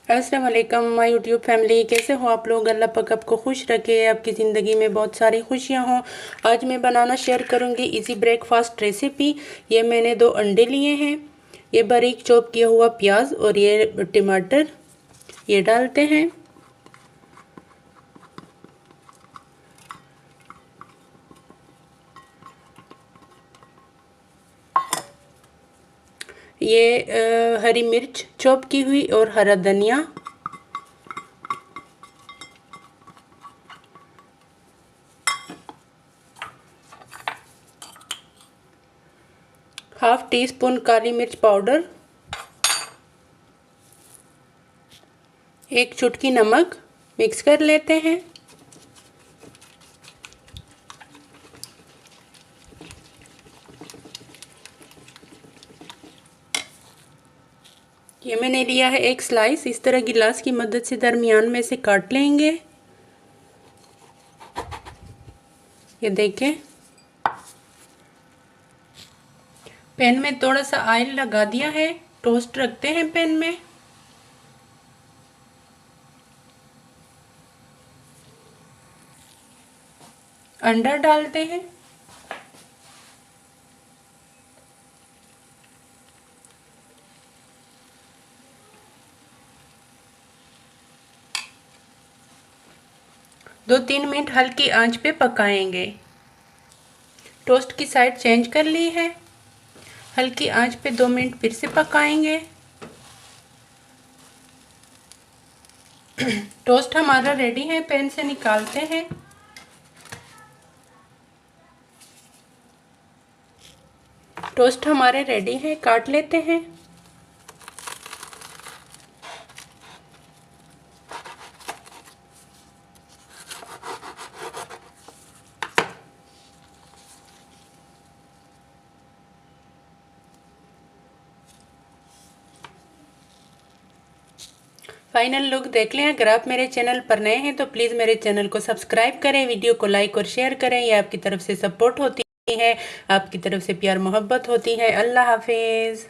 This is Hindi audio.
अस्सलाम वालेकुम माय यूट्यूब फैमिली, कैसे हो आप लोग। अल्लाह पाक आपको खुश रखे, आपकी ज़िंदगी में बहुत सारी खुशियां हों। आज मैं बनाना शेयर करूंगी इजी ब्रेकफास्ट रेसिपी। ये मैंने 2 अंडे लिए हैं, ये बारीक चॉप किया हुआ प्याज और ये टमाटर ये डालते हैं। ये हरी मिर्च चॉप की हुई और हरा धनिया, हाफ टी स्पून काली मिर्च पाउडर, 1 चुटकी नमक। मिक्स कर लेते हैं। ये मैंने लिया है 1 स्लाइस, इस तरह गिलास की मदद से दरमियान में से काट लेंगे। ये देखें, पैन में थोड़ा सा ऑयल लगा दिया है, टोस्ट रखते हैं पैन में। अंडा डालते हैं। दो 3 मिनट हल्की आंच पे पकाएंगे। टोस्ट की साइड चेंज कर ली है, हल्की आंच पे 2 मिनट फिर से पकाएंगे। टोस्ट हमारा रेडी है, पैन से निकालते हैं। टोस्ट हमारे रेडी है, काट लेते हैं। फाइनल लुक देख लें। अगर आप मेरे चैनल पर नए हैं तो प्लीज़ मेरे चैनल को सब्सक्राइब करें, वीडियो को लाइक और शेयर करें। ये आपकी तरफ से सपोर्ट होती है, आपकी तरफ से प्यार मोहब्बत होती है। अल्लाह हाफिज़।